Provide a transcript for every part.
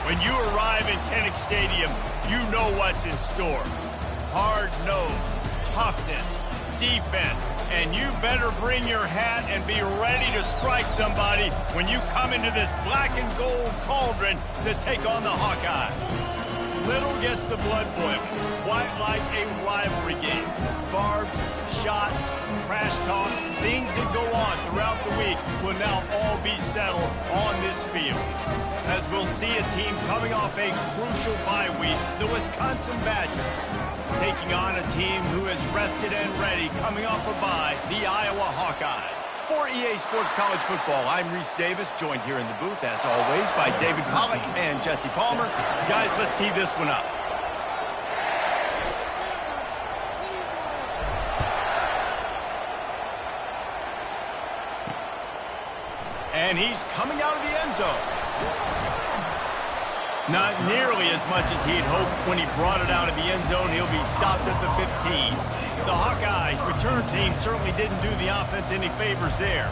When you arrive in Kinnick Stadium, you know what's in store. Hard nose, toughness, defense, and you better bring your hat and be ready to strike somebody when you come into this black and gold cauldron to take on the Hawkeyes. Little gets the blood boiling, quite like a rivalry game. Barbs, shots, trash talk, things that go on throughout the week will now all be settled on this field. As we'll see a team coming off a crucial bye week, the Wisconsin Badgers, taking on a team who is rested and ready, coming off a bye, the Iowa Hawkeyes. For EA Sports College Football, I'm Reese Davis, joined here in the booth, as always, by David Pollack and Jesse Palmer. Guys, let's tee this one up. And he's coming out of the end zone. Not nearly as much as he'd hoped when he brought it out of the end zone. He'll be stopped at the 15. The Hawkeyes return team certainly didn't do the offense any favors there.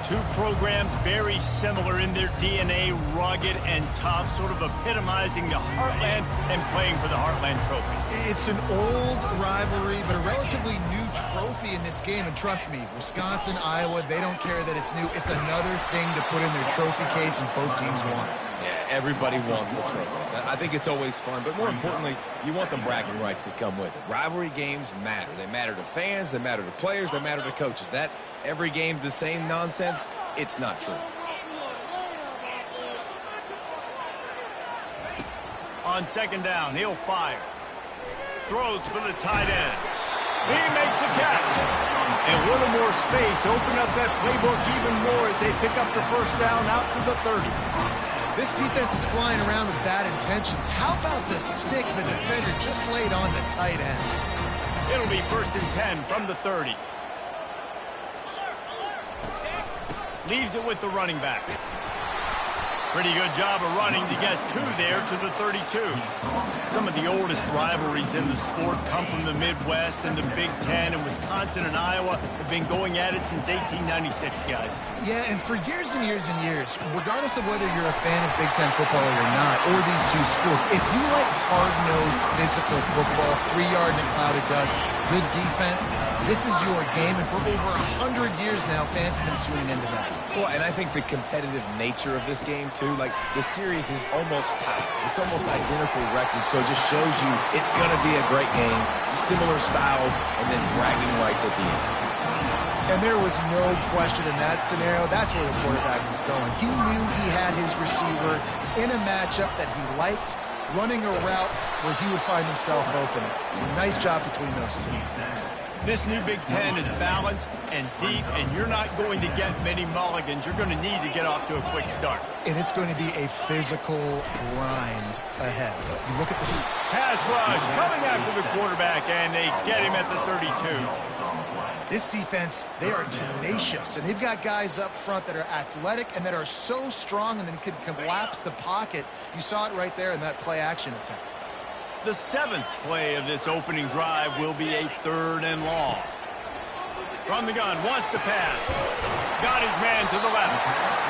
Two programs very similar in their DNA, rugged and tough, sort of epitomizing the Heartland and playing for the Heartland Trophy. It's an old rivalry, but a relatively new trophy in this game. And trust me, Wisconsin, Iowa, they don't care that it's new. It's another thing to put in their trophy case, and both teams want it. Yeah, everybody wants the trophies. I think it's always fun, but more importantly, you want the bragging rights that come with it. Rivalry games matter. They matter to fans, they matter to players, they matter to coaches. That every game's the same nonsense, it's not true. On second down, he'll fire. Throws for the tight end. He makes a catch. And a little more space, open up that playbook even more as they pick up the first down out to the 30. This defense is flying around with bad intentions. How about the stick the defender just laid on the tight end? It'll be 1st and 10 from the 30. Leaves it with the running back. Pretty good job of running to get two there to the 32. Some of the oldest rivalries in the sport come from the Midwest, and the Big Ten, and Wisconsin and Iowa have been going at it since 1896, guys. Yeah, and for years and years and years, regardless of whether you're a fan of Big Ten football or not, or these two schools, if you like hard-nosed physical football, 3-yard in a cloud of dust, good defense, this is your game, and for over 100 years now, fans have been tuning into that. Well, and I think the competitive nature of this game, too, like the series is almost tied. It's almost identical records, so it just shows you it's going to be a great game, similar styles, and then bragging rights at the end. And there was no question in that scenario. That's where the quarterback was going. He knew he had his receiver in a matchup that he liked, running a route where he would find himself open. Nice job between those two. This new Big Ten is balanced and deep, and you're not going to get many mulligans. You're going to need to get off to a quick start. And it's going to be a physical grind ahead. You look at the pass rush coming after the quarterback, and they get him at the 32. This defense, they are tenacious, and they've got guys up front that are athletic and that are so strong and then can collapse the pocket. You saw it right there in that play-action attempt. The 7th play of this opening drive will be a 3rd and long. From the gun, wants to pass. Got his man to the left.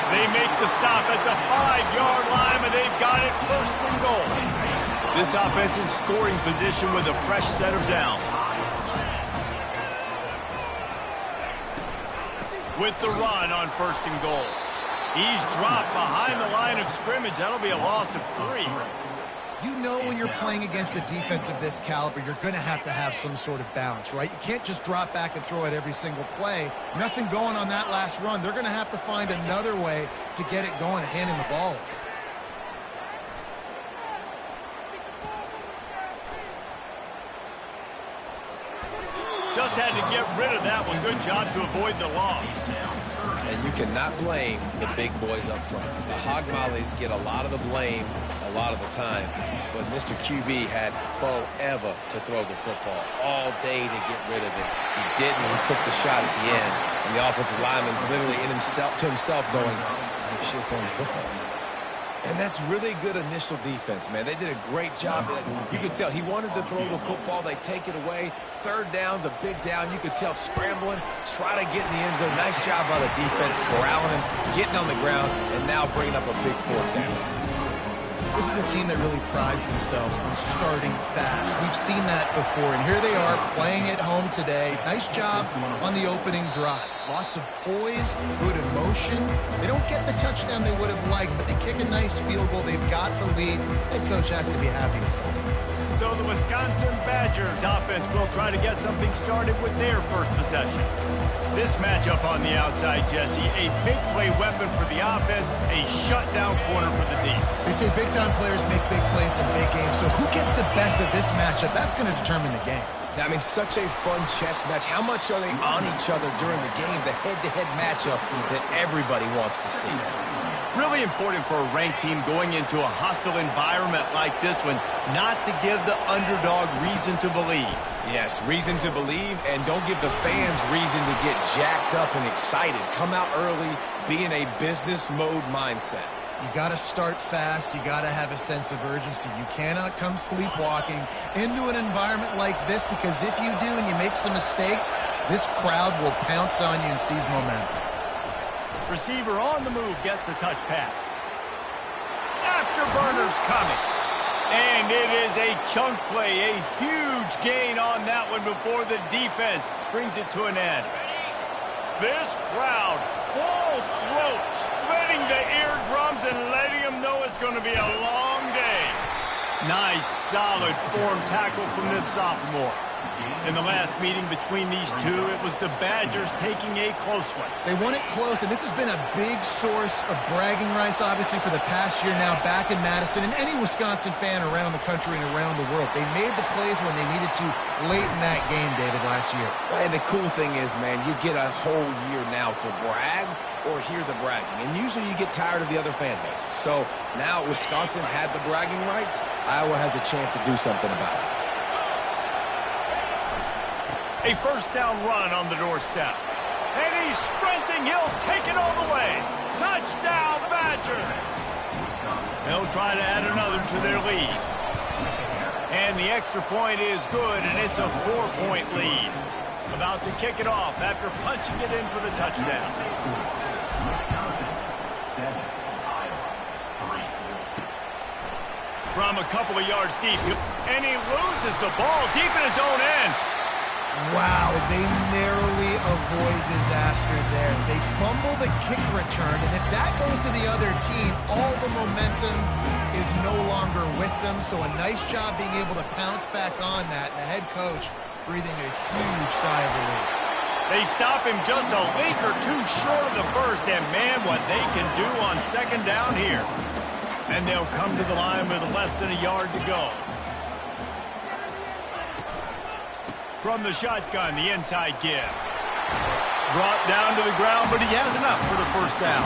They make the stop at the 5-yard line, and they've got it 1st and goal. This offense in scoring position with a fresh set of downs. With the run on 1st and goal. He's dropped behind the line of scrimmage. That'll be a loss of 3. You know when you're playing against a defense of this caliber, you're going to have some sort of balance, right? You can't just drop back and throw it every single play. Nothing going on that last run. They're going to have to find another way to get it going and hand him the ball. Just had to get rid of that one. Good job to avoid the loss. And you cannot blame the big boys up front. The Hog Mollies get a lot of the blame a lot of the time, but Mr. QB had forever to throw the football, all day to get rid of it. He didn't. He took the shot at the end, and the offensive lineman's literally to himself going, I should have thrown the football. And that's really good initial defense, man. They did a great job. You could tell he wanted to throw the football. They take it away. 3rd down's a big down. You could tell scrambling, try to get in the end zone. Nice job by the defense, corralling him, getting on the ground, and now bringing up a big 4th down. This is a team that really prides themselves on starting fast. We've seen that before, and here they are playing at home today. Nice job on the opening drive. Lots of poise, good emotion. They don't get the touchdown they would have liked, but they kick a nice field goal. They've got the lead. Head coach has to be happy with that. So the Wisconsin Badgers offense will try to get something started with their first possession. This matchup on the outside, Jesse, a big play weapon for the offense, a shutdown corner for the D. They say big-time players make big plays in big games, so who gets the best of this matchup? That's going to determine the game. I mean, such a fun chess match. How much are they on each other during the game? The head-to-head matchup that everybody wants to see. Really important for a ranked team going into a hostile environment like this one, not to give the underdog reason to believe. Yes, reason to believe, and don't give the fans reason to get jacked up and excited. Come out early, be in a business mode mindset. You got to start fast. You got to have a sense of urgency. You cannot come sleepwalking into an environment like this, because if you do and you make some mistakes, this crowd will pounce on you and seize momentum. Receiver on the move gets the touch pass. Afterburner's coming. And it is a chunk play, a huge gain on that one before the defense brings it to an end. This crowd, full throat, splitting the eardrums and letting them know it's going to be a long day. Nice, solid form tackle from this sophomore. In the last meeting between these two, it was the Badgers taking a close one. They won it close, and this has been a big source of bragging rights, obviously, for the past year now back in Madison, and any Wisconsin fan around the country and around the world. They made the plays when they needed to late in that game, David, last year. And the cool thing is, man, you get a whole year now to brag or hear the bragging. And usually you get tired of the other fan bases. So now Wisconsin had the bragging rights. Iowa has a chance to do something about it. A first down run on the doorstep. And he's sprinting. He'll take it all the way. Touchdown, Badgers. They'll try to add another to their lead. And the extra point is good, and it's a 4-point lead. About to kick it off after punching it in for the touchdown. From a couple of yards deep. And he loses the ball deep in his own end. Wow, they narrowly avoid disaster there. They fumble the kick return, and if that goes to the other team, all the momentum is no longer with them. So a nice job being able to pounce back on that, and the head coach breathing a huge sigh of relief. They stop him just a link or two short of the first, and man, what they can do on second down here. And they'll come to the line with less than a yard to go. From the shotgun, the inside give. Brought down to the ground, but he has enough for the first down.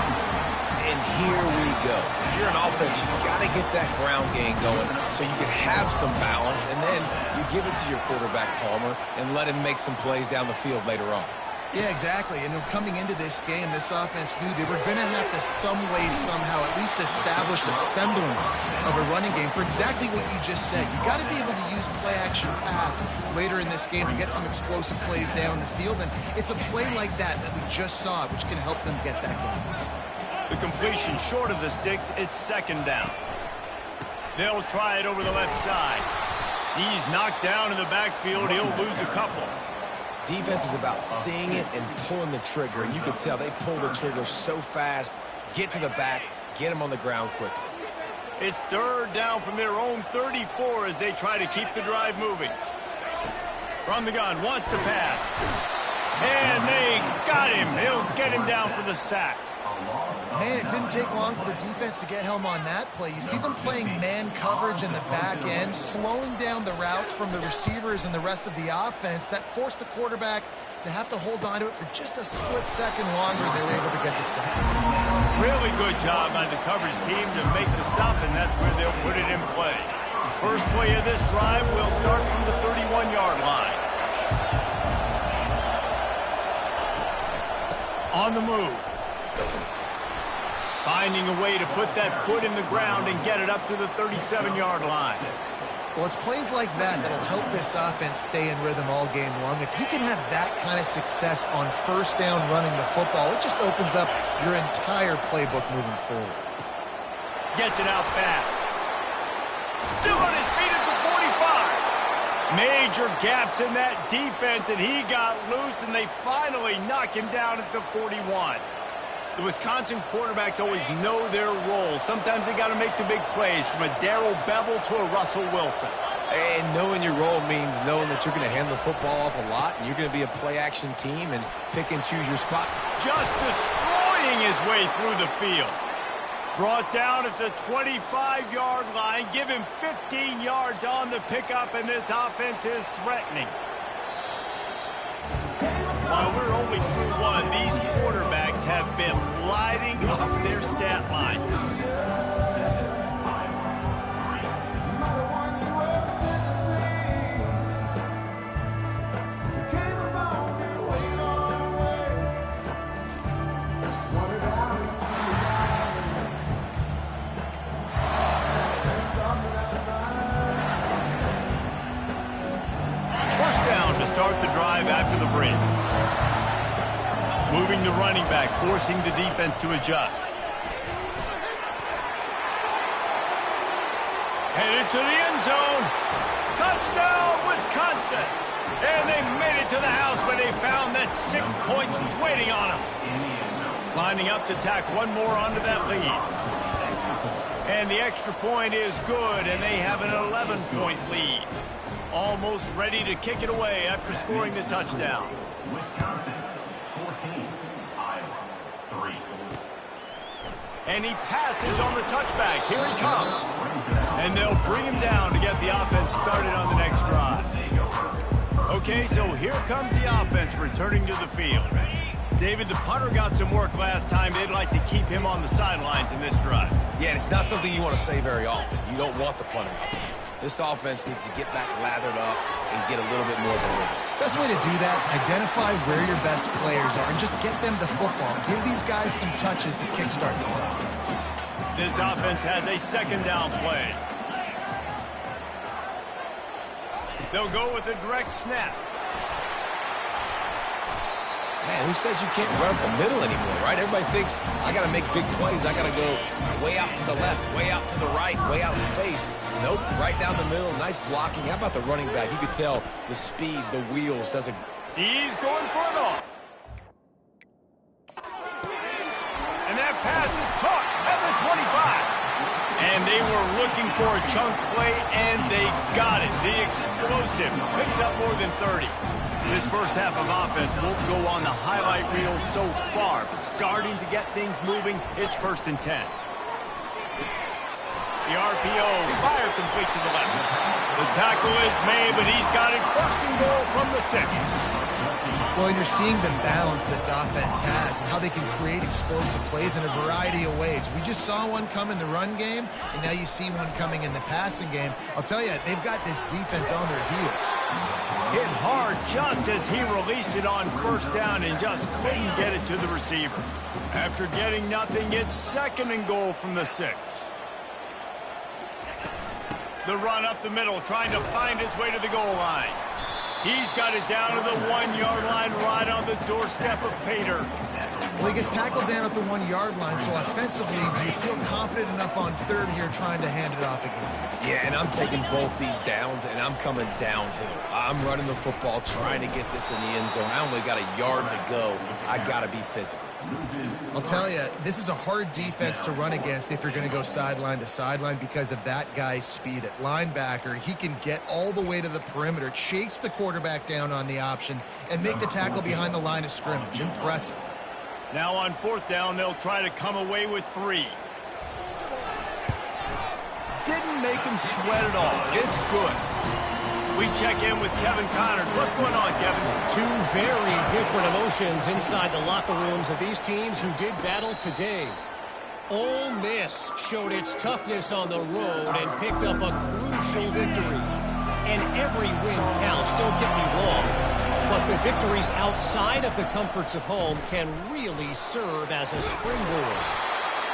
And here we go. If you're an offense, you've got to get that ground game going so you can have some balance, and then you give it to your quarterback, Palmer, and let him make some plays down the field later on. Yeah, exactly. And coming into this game, this offense knew they were going to have to some way, somehow, at least establish a semblance of a running game for exactly what you just said. You got to be able to use play-action pass later in this game to get some explosive plays down the field. And it's a play like that we just saw, which can help them get that going. The completion short of the sticks, it's second down. They'll try it over the left side. He's knocked down in the backfield. He'll lose a couple. Defense is about seeing it and pulling the trigger, and you can tell they pull the trigger so fast, get to the back, get him on the ground quickly. It's third down from their own 34 as they try to keep the drive moving. From the gun, wants to pass. And they got him. He'll get him down for the sack. Man, it didn't take long for the defense to get home on that play. You see them playing man coverage in the back end, slowing down the routes from the receivers and the rest of the offense. That forced the quarterback to have to hold on to it for just a split second longer. They were able to get the sack. Really good job by the coverage team to make the stop, and that's where they'll put it in play. First play of this drive will start from the 31-yard line. On the move. Finding a way to put that foot in the ground and get it up to the 37-yard line. Well, it's plays like that that'll help this offense stay in rhythm all game long. If you can have that kind of success on first down running the football, it just opens up your entire playbook moving forward. Gets it out fast. Still on his feet at the 45. Major gaps in that defense, and he got loose, and they finally knock him down at the 41. The Wisconsin quarterbacks always know their role. Sometimes they got to make the big plays, from a Darrell Bevell to a Russell Wilson. And knowing your role means knowing that you're going to hand the football off a lot, and you're going to be a play-action team and pick and choose your spot. Just destroying his way through the field. Brought down at the 25-yard line. Give him 15 yards on the pickup, and this offense is threatening. While we're only through one, these quarterbacks have been lighting up their stat line. First down to start the drive after the break. Moving the running back, forcing the defense to adjust. Headed to the end zone. Touchdown, Wisconsin. And they made it to the house when they found that 6 points waiting on them. Lining up to tack one more onto that lead. And the extra point is good, and they have an 11-point lead. Almost ready to kick it away after scoring the touchdown. Wisconsin 14, Iowa 3. And he passes on the touchback. Here he comes. And they'll bring him down to get the offense started on the next drive. Okay, so here comes the offense returning to the field. David, the punter got some work last time. They'd like to keep him on the sidelines in this drive. Yeah, it's not something you want to say very often. You don't want the punter out there. This offense needs to get back lathered up and get a little bit more of a rhythm. Best way to do that, identify where your best players are and just get them the football. Give these guys some touches to kickstart this offense. This offense has a second down play. They'll go with a direct snap. Man, who says you can't run up the middle anymore, right? Everybody thinks, I got to make big plays. I got to go way out to the left, way out to the right, way out of space. Nope, right down the middle, nice blocking. How about the running back? You could tell the speed, the wheels, doesn't... He's going for it all. And that pass is caught at the 25. And they were looking for a chunk play, and they got it. The explosive picks up more than 30. This first half of offense won't go on the highlight reel so far, but starting to get things moving, it's 1st and 10. The RPO fired complete to the left. The tackle is made, but he's got it 1st and goal from the 6. Well, and you're seeing the balance this offense has and how they can create explosive plays in a variety of ways. We just saw one come in the run game, and now you see one coming in the passing game. I'll tell you, they've got this defense on their heels. Hit hard just as he released it on 1st down and just couldn't get it to the receiver. After getting nothing, it's 2nd and goal from the 6. The run up the middle, trying to find his way to the goal line. He's got it down to the 1-yard line, right on the doorstep of Pater. Well, he gets tackled down at the 1-yard line, so offensively, do you feel confident enough on 3rd here trying to hand it off again? Yeah, and I'm taking both these downs, and I'm coming downhill. I'm running the football, trying to get this in the end zone. I only got a yard to go. I got to be physical. I'll tell you, this is a hard defense to run against if you're going to go sideline to sideline because of that guy's speed at linebacker. He can get all the way to the perimeter, chase the quarterback down on the option, and make the tackle behind the line of scrimmage. Impressive. Now on 4th down, they'll try to come away with 3. Didn't make him sweat at all. It's good. We check in with Kevin Connors. What's going on, Kevin? Two very different emotions inside the locker rooms of these teams who did battle today. Ole Miss showed its toughness on the road and picked up a crucial victory. And every win counts, don't get me wrong. But the victories outside of the comforts of home can really serve as a springboard.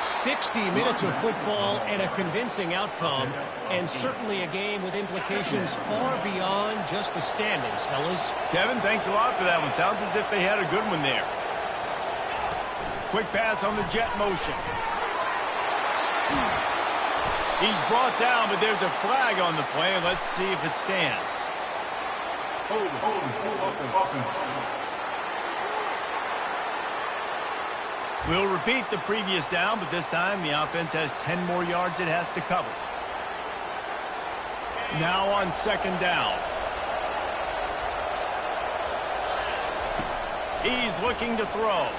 60 minutes of football and a convincing outcome, and certainly a game with implications far beyond just the standings, fellas. Kevin, thanks a lot for that one. Sounds as if they had a good one there. Quick pass on the jet motion. He's brought down, but there's a flag on the play. Let's see if it stands. We'll repeat the previous down, but this time the offense has 10 more yards it has to cover. Now on second down. He's looking to throw.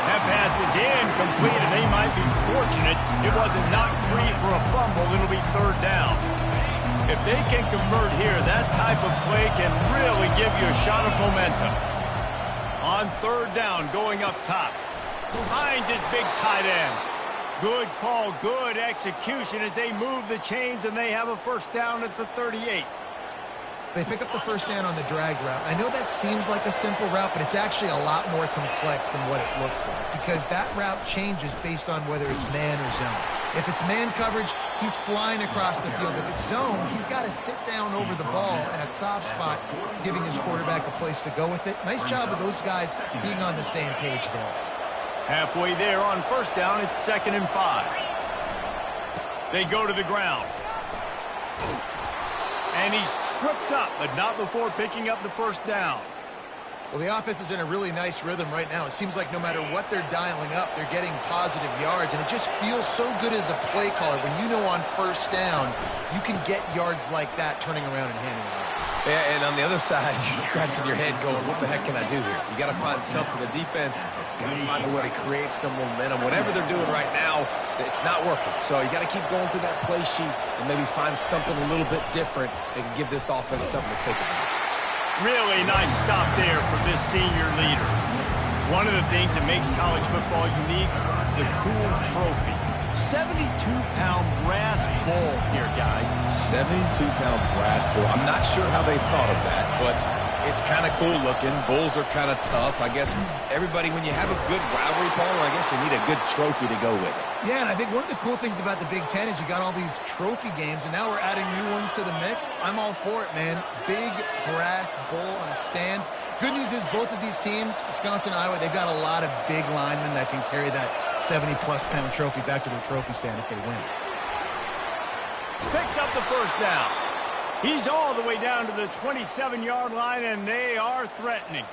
That pass is incomplete, and they might be fortunate it wasn't knocked free for a fumble. It'll be third down. If they can convert here, that type of play can really give you a shot of momentum. On third down, going up top. Finds his big tight end. Good call, good execution as they move the chains, and they have a first down at the 38. They pick up the first down on the drag route. I know that seems like a simple route, but it's actually a lot more complex than what it looks like because that route changes based on whether it's man or zone. If it's man coverage, he's flying across the field. If it's zone, he's got to sit down over the ball in a soft spot, giving his quarterback a place to go with it. Nice job of those guys being on the same page there. Halfway there on first down, it's 2nd and 5. They go to the ground. And he's tripped up, but not before picking up the first down. Well, the offense is in a really nice rhythm right now. It seems like no matter what they're dialing up, they're getting positive yards, and it just feels so good as a play caller when you know on first down you can get yards like that turning around and handing it off. Yeah, and on the other side, you're scratching your head going, what the heck can I do here? You got to find something. The defense has got to find a way to create some momentum. Whatever they're doing right now, it's not working. So you got to keep going through that play sheet and maybe find something a little bit different that can give this offense something to think about. Really nice stop there for this senior leader. One of the things that makes college football unique, the cool trophy. 72-pound brass bull here, guys. 72-pound brass bull. I'm not sure how they thought of that, but it's kind of cool looking. Bulls are kind of tough. I guess everybody, when you have a good rivalry, Paul, I guess you need a good trophy to go with it. Yeah, and I think one of the cool things about the Big Ten is you got all these trophy games, and now we're adding new ones to the mix. I'm all for it, man. Big brass bull on a stand. Good news is both of these teams, Wisconsin and Iowa, they've got a lot of big linemen that can carry that 70-plus pound trophy back to their trophy stand if they win. Picks up the first down. He's all the way down to the 27-yard line, and they are threatening.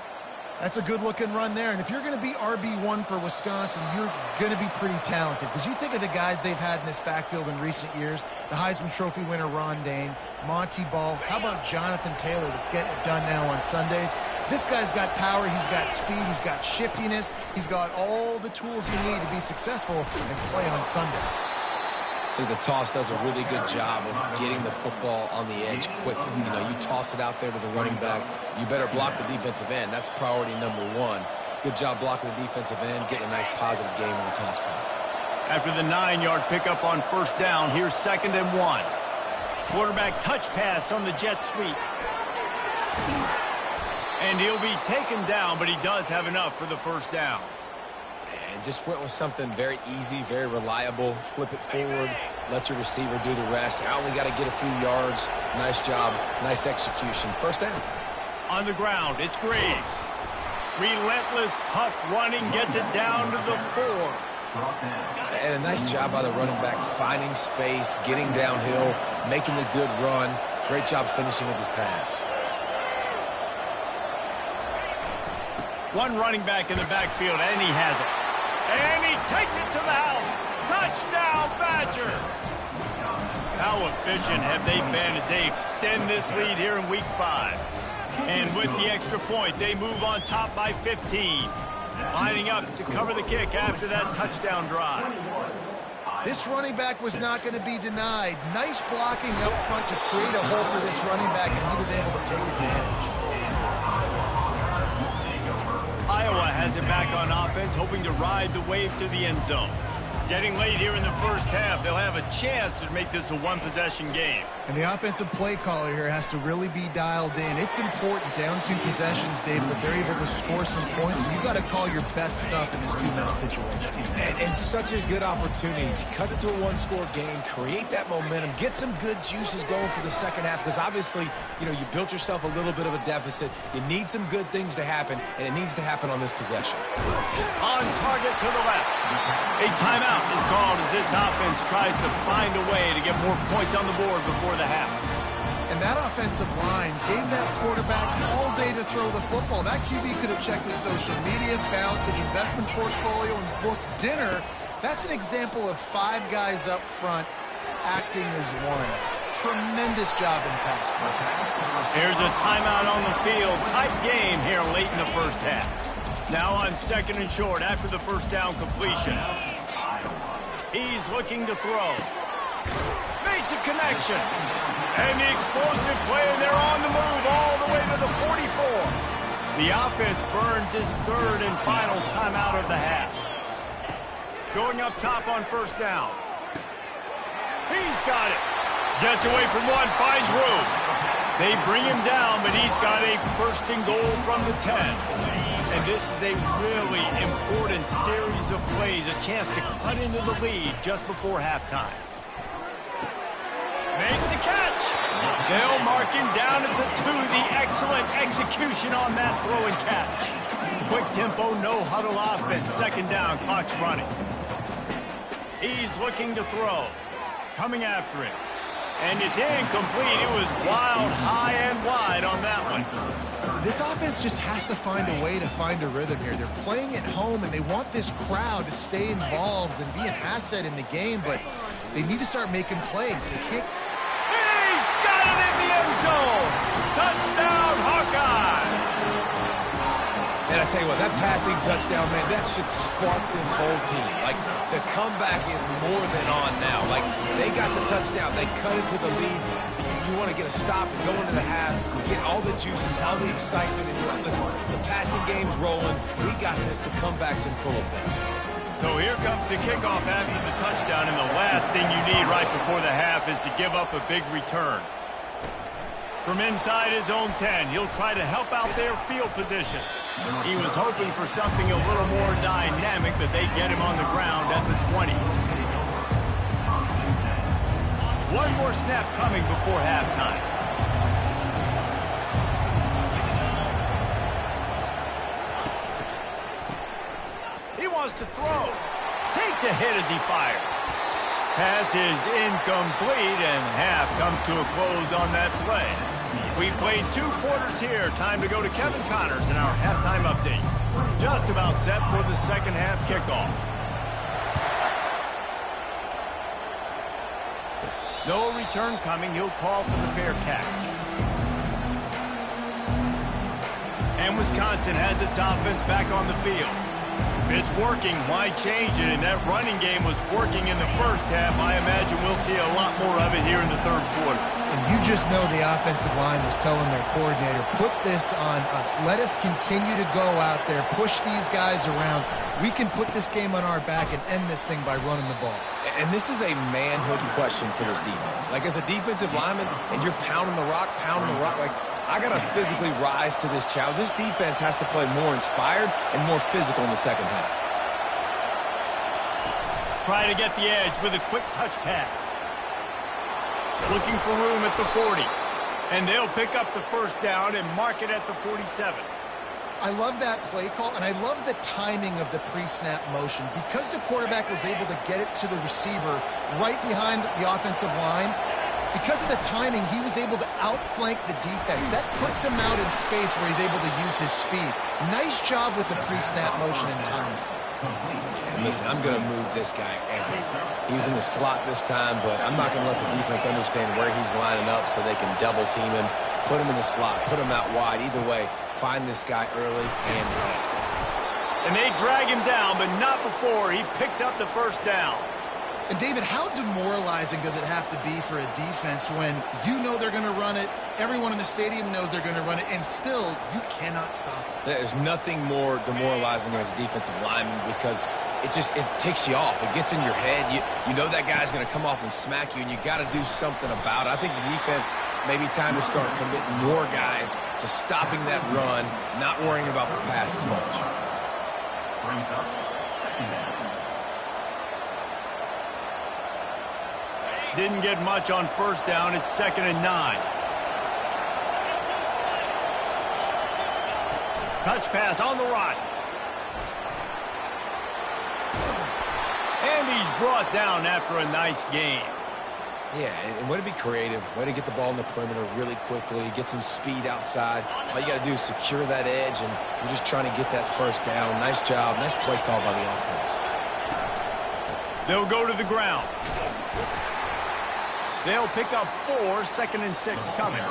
That's a good-looking run there. And if you're going to be RB1 for Wisconsin, you're going to be pretty talented. Because you think of the guys they've had in this backfield in recent years, the Heisman Trophy winner Ron Dayne, Monty Ball. How about Jonathan Taylor that's getting it done now on Sundays? This guy's got power. He's got speed. He's got shiftiness. He's got all the tools you need to be successful and play on Sunday. I think the toss does a really good job of getting the football on the edge quickly. You know, you toss it out there to the running back. You better block the defensive end. That's priority number one. Good job blocking the defensive end, getting a nice positive game on the toss ball. After the 9-yard pickup on first down, here's 2nd and 1. Quarterback touch pass on the jet sweep. And he'll be taken down, but he does have enough for the first down. And just went with something very easy, very reliable. Flip it forward, let your receiver do the rest. I only got to get a few yards. Nice job, nice execution. First down. On the ground, it's Graves. Relentless, tough running, gets it down to the 4. And a nice job by the running back, finding space, getting downhill, making the good run. Great job finishing with his pads. One running back in the backfield, and he has it. And he takes it to the house. Touchdown, Badger! How efficient have they been as they extend this lead here in Week 5? And with the extra point, they move on top by 15. Lining up to cover the kick after that touchdown drive. This running back was not going to be denied. Nice blocking up front to create a hole for this running back, and he was able to take advantage. Iowa has it back on offense, hoping to ride the wave to the end zone. Getting late here in the first half, they'll have a chance to make this a one-possession game. And the offensive play caller here has to really be dialed in. It's important down 2 possessions, David, that they're able to score some points. And you've got to call your best stuff in this 2-minute situation. And such a good opportunity to cut it to a 1-score game, create that momentum, get some good juices going for the second half. Because obviously, you know, you built yourself a little bit of a deficit. You need some good things to happen, and it needs to happen on this possession. On target to the left. A timeout is called as this offense tries to find a way to get more points on the board before the half. And that offensive line gave that quarterback all day to throw the football. That QB could have checked his social media, balanced his investment portfolio, and booked dinner. That's an example of 5 guys up front acting as one. Tremendous job in pass play. Here's a timeout on the field. Tight game here late in the first half. Now on 2nd and short after the first down completion. He's looking to throw. Makes a connection. And the explosive play, and they're on the move all the way to the 44. The offense burns his 3rd and final timeout of the half. Going up top on 1st down. He's got it. Gets away from one, finds room. They bring him down, but he's got a 1st and goal from the 10. And this is a really important series of plays, a chance to cut into the lead just before halftime. Makes the catch. They'll mark him down at the 2. The excellent execution on that throw and catch. Quick tempo, no huddle offense. 2nd down, clock's running. He's looking to throw. Coming after him. And it's incomplete. It was wild, high and wide on that one. This offense just has to find a way to find a rhythm here. They're playing at home, and they want this crowd to stay involved and be an asset in the game, but they need to start making plays. They can't. He's got it in the end zone. Touchdown, Hawkeye. And I tell you what, that passing touchdown, man, that should spark this whole team. Like, the comeback is more than on now. Like, they got the touchdown. They cut into the lead. You want to get a stop and go into the half, get all the juices, all the excitement. And listen, the passing game's rolling. We got this. The comeback's in full effect. So here comes the kickoff after the touchdown, and the last thing you need right before the half is to give up a big return. From inside his own 10, he'll try to help out their field position. He was hoping for something a little more dynamic, but they get him on the ground at the 20. One more snap coming before halftime. He wants to throw. Takes a hit as he fires. Pass is incomplete, and half comes to a close on that play. We played 2 quarters here. Time to go to Kevin Connors in our halftime update. Just about set for the 2nd half kickoff. No return coming. He'll call for the fair catch. And Wisconsin has its offense back on the field. If it's working, why change it? And that running game was working in the first half. I imagine we'll see a lot more of it here in the 3rd quarter. And you just know the offensive line was telling their coordinator, put this on us. Let us continue to go out there, push these guys around. We can put this game on our back and end this thing by running the ball. And this is a manhood question for this defense. Like, as a defensive lineman, and you're pounding the rock, like, I got to physically rise to this challenge. This defense has to play more inspired and more physical in the 2nd half. Try to get the edge with a quick touch pass. Looking for room at the 40. And they'll pick up the 1st down and mark it at the 47. I love that play call, and I love the timing of the pre-snap motion. Because the quarterback was able to get it to the receiver right behind the offensive line, because of the timing, he was able to outflank the defense. That puts him out in space where he's able to use his speed. Nice job with the pre-snap motion and timing. And listen, I'm going to move this guy everywhere. He was in the slot this time, but I'm not going to let the defense understand where he's lining up so they can double team him, put him in the slot, put him out wide. Either way, find this guy early and often. And they drag him down, but not before he picks up the 1st down. And, David, how demoralizing does it have to be for a defense when you know they're going to run it, everyone in the stadium knows they're going to run it, and still you cannot stop it? There's nothing more demoralizing as a defensive lineman because it ticks you off. It gets in your head. You know that guy's going to come off and smack you, and you got to do something about it. I think the defense maybe time to start committing more guys to stopping that run, not worrying about the pass as much. Brings up 2nd down. Didn't get much on 1st down. It's 2nd and 9. Touch pass on the run. And he's brought down after a nice game. Yeah, and way to be creative, way to get the ball in the perimeter really quickly, get some speed outside. All you got to do is secure that edge, and you're just trying to get that first down. Nice job. Nice play call by the offense. They'll go to the ground. They'll pick up 4, 2nd and 6 coming.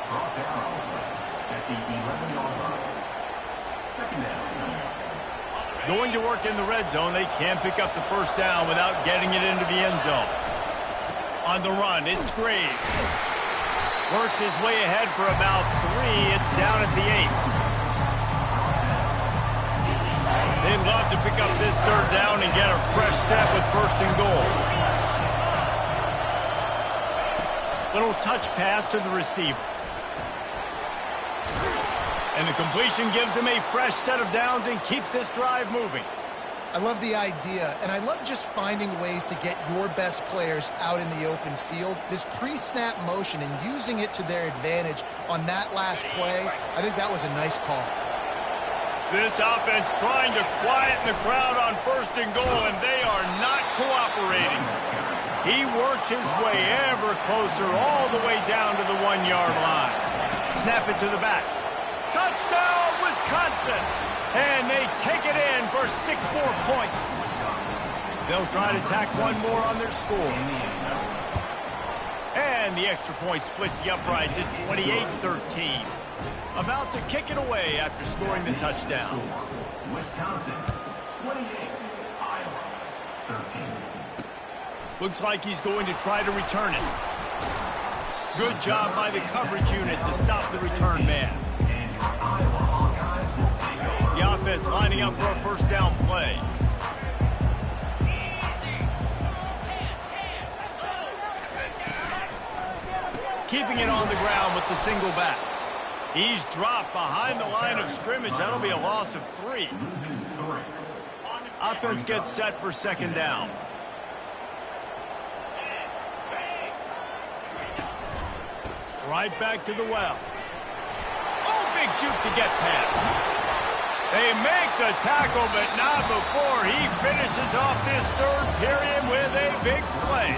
Brought down at the 11-yard line. 2nd down. Going to work in the red zone. They can't pick up the first down without getting it into the end zone. On the run, it's Graves. Works his way ahead for about 3. It's down at the 8. They'd love to pick up this 3rd down and get a fresh set with 1st and goal. Little touch pass to the receiver. And the completion gives him a fresh set of downs and keeps this drive moving. I love the idea, and I love just finding ways to get your best players out in the open field. This pre-snap motion and using it to their advantage on that last play, I think that was a nice call. This offense trying to quieten the crowd on 1st and goal, and they are not cooperating. He works his way ever closer all the way down to the 1-yard line. Snap it to the back. Touchdown, Wisconsin! And they take it in for 6 more points. They'll try to tack one more on their score. And the extra point splits the uprights. It's 28-13. About to kick it away after scoring the touchdown. Wisconsin, 28. Iowa, 13. Looks like he's going to try to return it. Good job by the coverage unit to stop the return man. The offense lining up for a 1st down play. Keeping it on the ground with the single back. He's dropped behind the line of scrimmage. That'll be a loss of 3. Offense gets set for 2nd down. Right back to the well. Oh, big juke to get past. They make the tackle, but not before he finishes off this 3rd period with a big play.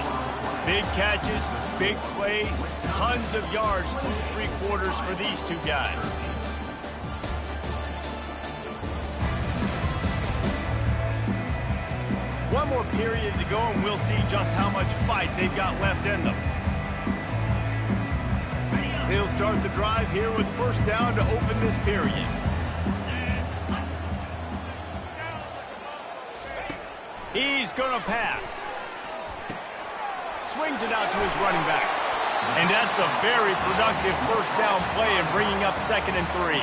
Big catches, big plays, tons of yards through 3 quarters for these 2 guys. One more period to go, and we'll see just how much fight they've got left in them. They'll start the drive here with 1st down to open this period. He's going to pass. Swings it out to his running back. And that's a very productive 1st down play and bringing up 2nd and 3.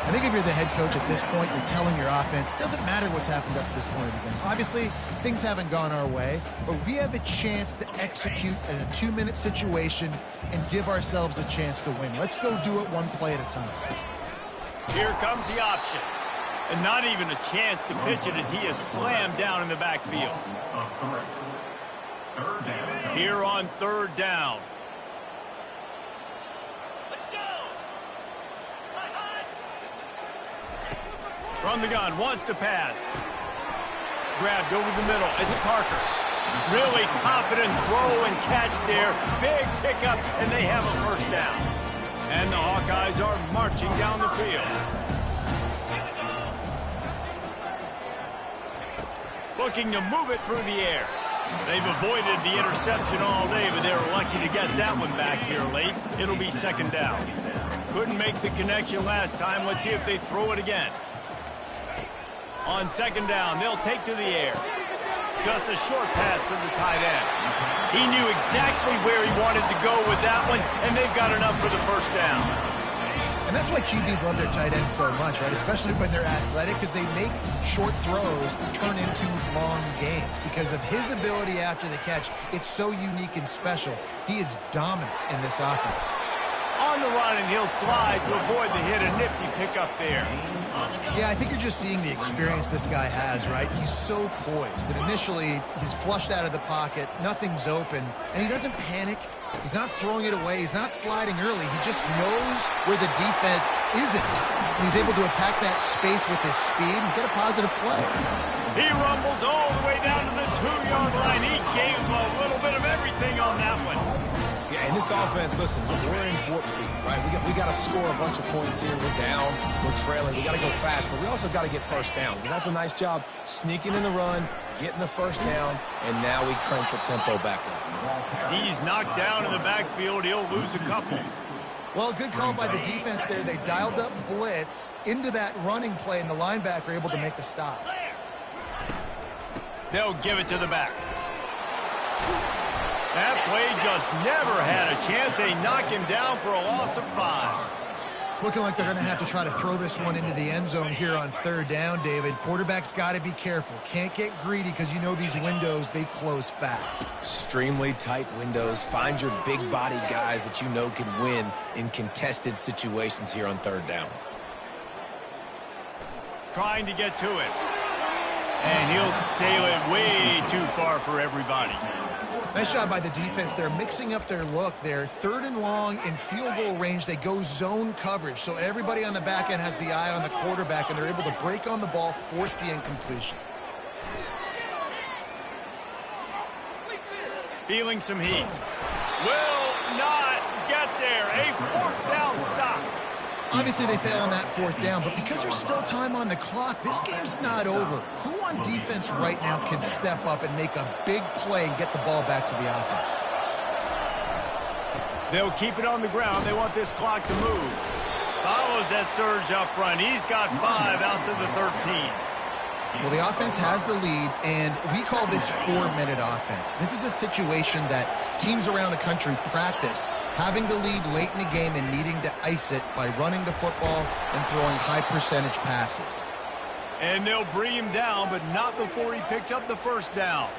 I think if you're the head coach at this point, you're telling your offense, it doesn't matter what's happened up to this point of the game. Obviously, things haven't gone our way, but we have a chance to execute in a 2-minute situation and give ourselves a chance to win. Let's go do it one play at a time. Here comes the option. And not even a chance to pitch it as he is slammed down in the backfield. Here on 3rd down. From the gun, wants to pass. Grabbed over the middle. It's Parker. Really confident throw and catch there. Big pickup, and they have a 1st down. And the Hawkeyes are marching down the field. Looking to move it through the air. They've avoided the interception all day, but they were lucky to get that one back here late. It'll be 2nd down. Couldn't make the connection last time. Let's see if they throw it again. On 2nd down, they'll take to the air. Just a short pass to the tight end. He knew exactly where he wanted to go with that one, and they've got enough for the 1st down. And that's why QBs love their tight ends so much, right? Especially when they're athletic, because they make short throws turn into long gains. Because of his ability after the catch, it's so unique and special. He is dominant in this offense. On the run, and he'll slide to avoid the hit. A nifty pickup there. Yeah, I think you're just seeing the experience this guy has, right? He's so poised that initially he's flushed out of the pocket, nothing's open, and he doesn't panic. He's not throwing it away. He's not sliding early. He just knows where the defense isn't. And he's able to attack that space with his speed and get a positive play. He rumbles all the way down to the 2-yard line. He gave him a little bit of everything on that one. Yeah, and this offense, listen, we're in warp speed, right? We got to score a bunch of points here. We're down, we're trailing. We got to go fast, but we also got to get first downs. And that's a nice job sneaking in the run, getting the first down, and now we crank the tempo back up. He's knocked down in the backfield. He'll lose a couple. Well, good call by the defense there. They dialed up blitz into that running play, and the linebacker able to make the stop. They'll give it to the back. That play just never had a chance. They knock him down for a loss of 5. It's looking like they're going to have to try to throw this one into the end zone here on 3rd down, David. Quarterback's got to be careful. Can't get greedy because you know these windows, they close fast. Extremely tight windows. Find your big body guys that you know can win in contested situations here on 3rd down. Trying to get to it. And he'll sail it way too far for everybody. Nice job by the defense. They're mixing up their look there. 3rd and long in field goal range. They go zone coverage. So everybody on the back end has the eye on the quarterback, and they're able to break on the ball, force the incompletion. Feeling some heat. Will not get there. A 4th down stop. Obviously, they fail on that 4th down, but because there's still time on the clock, this game's not over. Who on defense right now can step up and make a big play and get the ball back to the offense? They'll keep it on the ground. They want this clock to move. Follows that surge up front. He's got 5 out to the 13. Well, the offense has the lead, and we call this 4-minute offense. This is a situation that teams around the country practice, having the lead late in the game and needing to ice it by running the football and throwing high-percentage passes. And they'll bring him down, but not before he picks up the 1st down.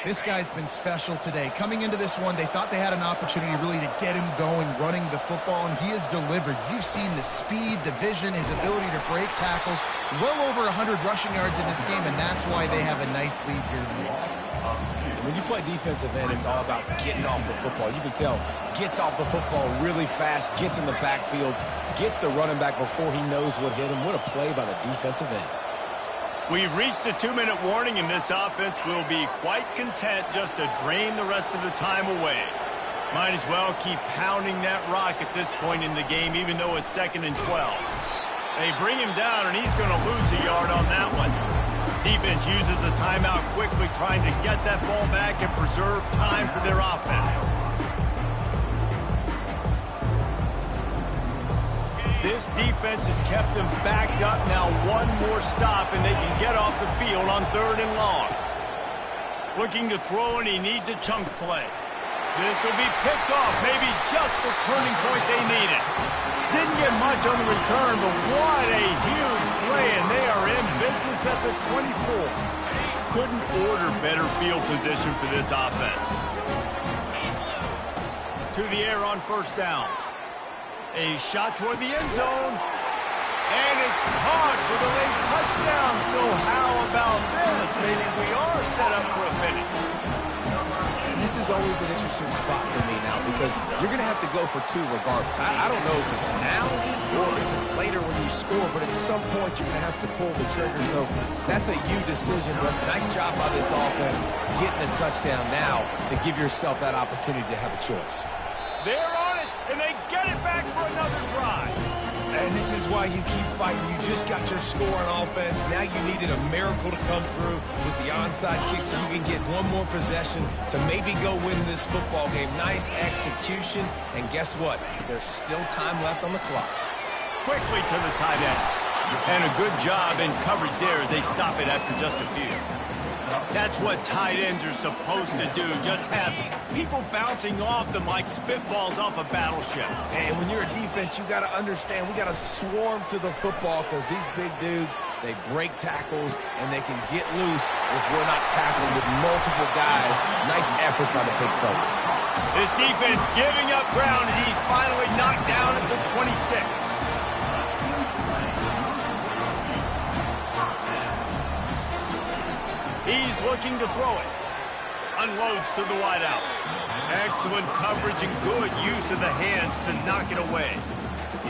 This guy's been special today. Coming into this one, they thought they had an opportunity really to get him going, running the football, and he has delivered. You've seen the speed, the vision, his ability to break tackles. Well over 100 rushing yards in this game, and that's why they have a nice lead here tonight. When you play defensive end, it's all about getting off the football. You can tell, gets off the football really fast, gets in the backfield, gets the running back before he knows what hit him. What a play by the defensive end. We've reached the 2-minute warning, and this offense will be quite content just to drain the rest of the time away. Might as well keep pounding that rock at this point in the game, even though it's 2nd and 12. They bring him down, and he's going to lose a yard on that one. Defense uses a timeout quickly, trying to get that ball back and preserve time for their offense. This defense has kept them backed up. Now one more stop, and they can get off the field on 3rd and long. Looking to throw, and he needs a chunk play. This will be picked off, maybe just the turning point they needed. Didn't get much on the return, but what a huge play, and they are in business at the 24. Couldn't order better field position for this offense. To the air on 1st down. A shot toward the end zone, and it's caught for the late touchdown. So how about this? Maybe we are set up for a finish. And this is always an interesting spot for me now because you're going to have to go for 2 regardless. I don't know if it's now or if it's later when you score, but at some point you're going to have to pull the trigger. So that's a you decision, but nice job by this offense getting a touchdown now to give yourself that opportunity to have a choice. They're on it, and they get it back for another drive. And this is why you keep fighting. You just got your score on offense. Now you needed a miracle to come through with the onside kick so you can get one more possession to maybe go win this football game. Nice execution. And guess what? There's still time left on the clock. Quickly to the tight end. And a good job in coverage there as they stop it after just a few. That's what tight ends are supposed to do. Just have people bouncing off them like spitballs off a battleship. And when you're a defense, you got to understand we got to swarm to the football because these big dudes, they break tackles and they can get loose if we're not tackling with multiple guys. Nice effort by the big fella. This defense giving up ground as he's finally knocked down at the 26. He's looking to throw it. Unloads to the wideout. Excellent coverage and good use of the hands to knock it away.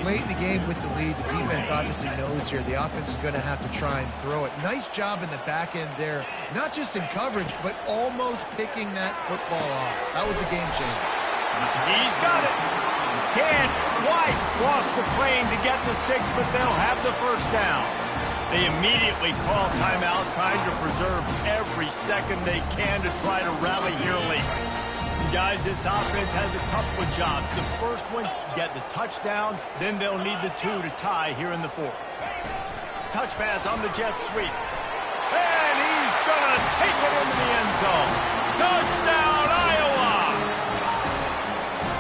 Late in the game with the lead, the defense obviously knows here the offense is going to have to try and throw it. Nice job in the back end there, not just in coverage, but almost picking that football off. That was a game changer. He's got it. Can't quite cross the plane to get the 6, but they'll have the first down. They immediately call timeout, trying to preserve every second they can to try to rally here late. Guys, this offense has a couple of jobs. The first one, get the touchdown, then they'll need the 2 to tie here in the 4th. Touch pass on the jet sweep. And he's going to take it into the end zone. Touchdown, Iowa!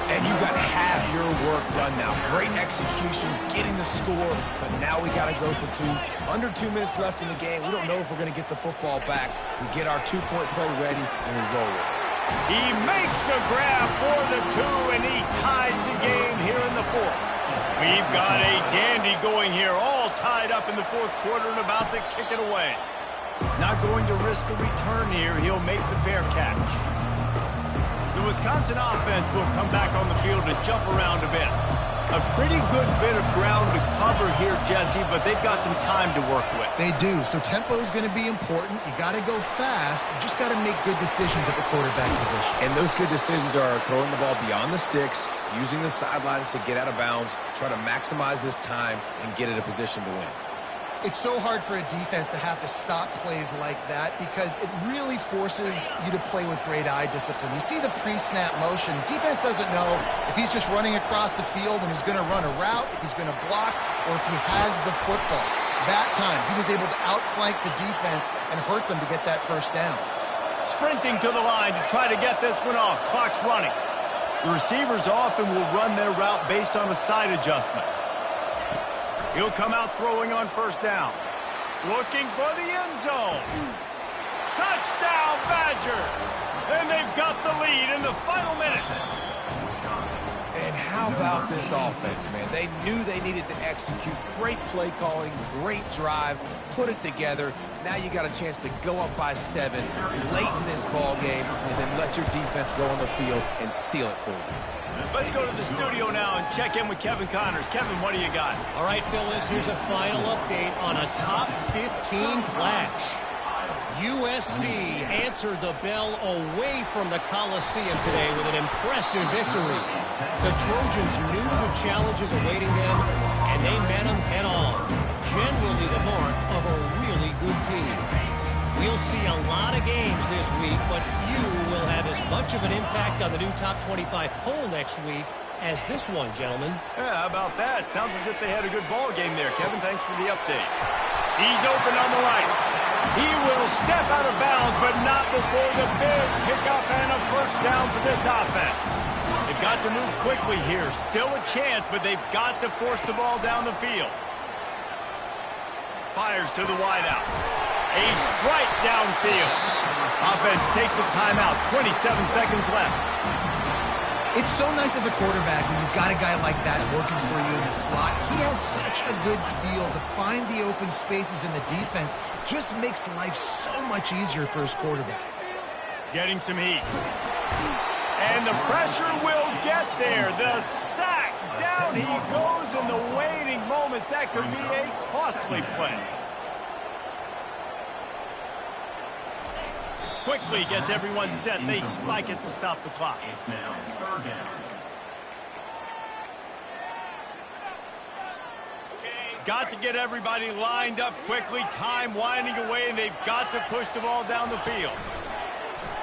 And you got half your work done now. Great execution, getting the score, but now we got to go for 2. Under 2 minutes left in the game. We don't know if we're going to get the football back. We get our 2-point play ready, and we roll with it. He makes the grab for the 2, and he ties the game here in the 4th. We've got a dandy going here, all tied up in the 4th quarter and about to kick it away. Not going to risk a return here. He'll make the fair catch. The Wisconsin offense will come back on the field and jump around a bit. A pretty good bit of ground to cover here, Jesse, but they've got some time to work with. They do. So tempo is going to be important. You got to go fast. You just got to make good decisions at the quarterback position. And those good decisions are throwing the ball beyond the sticks, using the sidelines to get out of bounds, try to maximize this time and get in a position to win. It's so hard for a defense to have to stop plays like that because it really forces you to play with great eye discipline. You see the pre-snap motion. Defense doesn't know if he's just running across the field and he's going to run a route, if he's going to block, or if he has the football. That time, he was able to outflank the defense and hurt them to get that first down. Sprinting to the line to try to get this one off. Clock's running. The receivers often will run their route based on a side adjustment. He'll come out throwing on first down. Looking for the end zone. Touchdown, Badgers! And they've got the lead in the final minute. And how about this offense, man? They knew they needed to execute. Great play calling, great drive, put it together. Now you got a chance to go up by 7 late in this ball game and then let your defense go on the field and seal it for you. Let's go to the studio now and check in with Kevin Connors. Kevin, what do you got? All right, Phyllis, here's a final update on a top 15 clash. USC answered the bell away from the Coliseum today with an impressive victory. The Trojans knew the challenges awaiting them, and they met them head-on. Generally the mark of a really good team. We'll see a lot of games this week, but few will have as much of an impact on the new top 25 poll next week as this one, gentlemen. Yeah, how about that? Sounds as if they had a good ball game there. Kevin, thanks for the update. He's open on the right. He will step out of bounds, but not before the big pickup and a first down for this offense. They've got to move quickly here. Still a chance, but they've got to force the ball down the field. Fires to the wideout. A strike downfield. Offense takes a timeout. 27 seconds left. It's so nice as a quarterback when you've got a guy like that working for you in the slot. He has such a good feel to find the open spaces in the defense. Just makes life so much easier for his quarterback. Getting some heat. And the pressure will get there. The sack. Down he goes in the waning moments. That could be a costly play. Quickly gets everyone set. They spike it to stop the clock. It's now 3rd down. Got to get everybody lined up quickly. Time winding away, and they've got to push the ball down the field.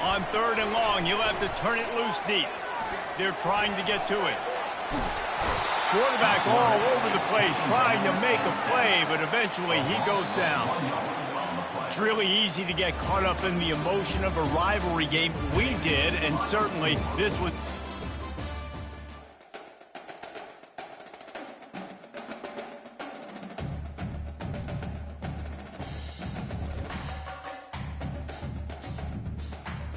On 3rd and long, you'll have to turn it loose deep. They're trying to get to it. Quarterback all over the place, trying to make a play, but eventually he goes down. It's really easy to get caught up in the emotion of a rivalry game. We did, and certainly this was